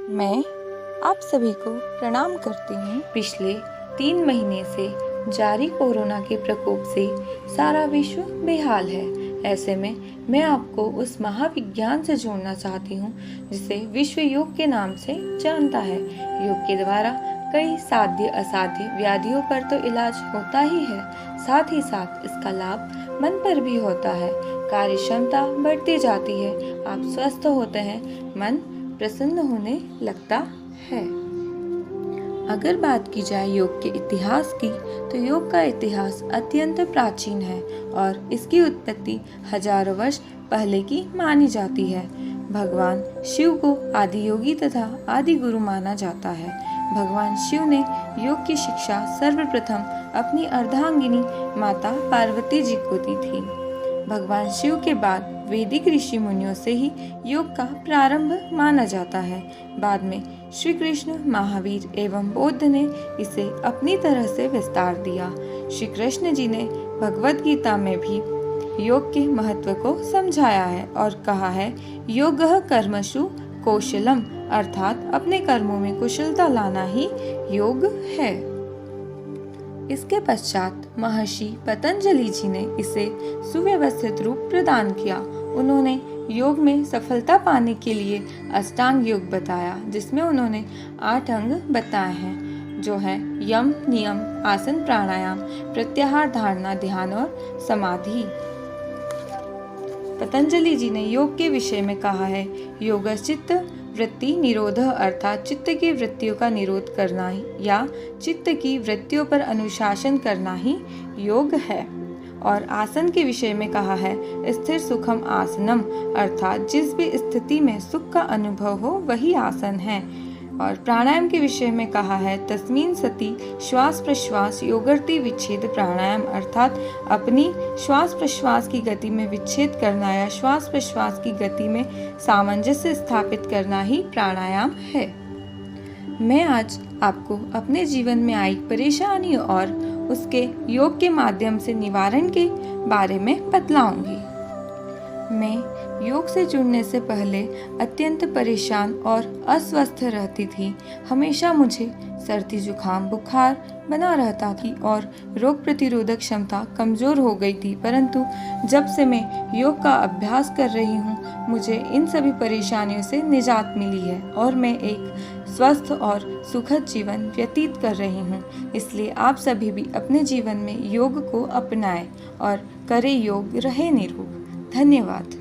मैं आप सभी को प्रणाम करती हूँ। पिछले 3 महीने से जारी कोरोना के प्रकोप से सारा विश्व बेहाल है। ऐसे में मैं आपको उस महाविज्ञान से जोड़ना चाहती हूँ जिसे विश्व योग के नाम से जानता है। योग के द्वारा कई साध्य असाध्य व्याधियों पर तो इलाज होता ही है, साथ ही साथ इसका लाभ मन पर भी होता है। कार्य क्षमता बढ़ती जाती है, आप स्वस्थ होते हैं, मन प्रसन्न होने लगता है। अगर बात की जाए योग के इतिहास की, तो योग का इतिहास अत्यंत प्राचीन है और इसकी उत्पत्ति हजारों वर्ष पहले की मानी जाती है। भगवान शिव को आदि योगी तथा आदि गुरु माना जाता है। भगवान शिव ने योग की शिक्षा सर्वप्रथम अपनी अर्धांगिनी माता पार्वती जी को दी थी। भगवान शिव के बाद वैदिक ऋषि मुनियों से ही योग का प्रारंभ माना जाता है। बाद में श्री कृष्ण, महावीर एवं बुद्ध ने इसे अपनी तरह से विस्तार दिया। श्री कृष्ण जी ने भगवत गीता में भी योग के महत्व को समझाया है और कहा है, योगः कर्मसु कौशलम, अर्थात अपने कर्मों में कुशलता लाना ही योग है। इसके पश्चात महर्षि पतंजलि जी ने इसे सुव्यवस्थित रूप प्रदान किया। उन्होंने योग में सफलता पाने के लिए अष्टांग योग बताया, जिसमें उन्होंने 8 अंग बताए हैं, जो है यम, नियम, आसन, प्राणायाम, प्रत्याहार, धारणा, ध्यान और समाधि। पतंजलि जी ने योग के विषय में कहा है, योगश्चित्त वृत्ति निरोध, अर्थात चित्त की वृत्तियों का निरोध करना या चित्त की वृत्तियों पर अनुशासन करना ही योग है। और आसन के विषय में कहा है, स्थिर सुखम आसनम, अर्थात जिस भी स्थिति में सुख का अनुभव हो वही आसन है। और प्राणायाम के विषय में कहा है, तस्मिन् सति श्वास प्रश्वास योगर्ति विच्छेद प्राणायाम, अर्थात अपनी श्वास प्रश्वास की गति में विच्छेद करना या श्वास प्रश्वास की गति में सामंजस्य स्थापित करना ही प्राणायाम है। मैं आज आपको अपने जीवन में आई परेशानी और उसके योग के माध्यम से निवारण के बारे में बतलाऊंगी। मैं योग से जुड़ने से पहले अत्यंत परेशान और अस्वस्थ रहती थी। हमेशा मुझे सर्दी, जुकाम, बुखार बना रहता थी और रोग प्रतिरोधक क्षमता कमजोर हो गई थी। परंतु जब से मैं योग का अभ्यास कर रही हूँ, मुझे इन सभी परेशानियों से निजात मिली है और मैं एक स्वस्थ और सुखद जीवन व्यतीत कर रही हूँ। इसलिए आप सभी भी अपने जीवन में योग को अपनाएं और करें योग, रहे निरोग। धन्यवाद।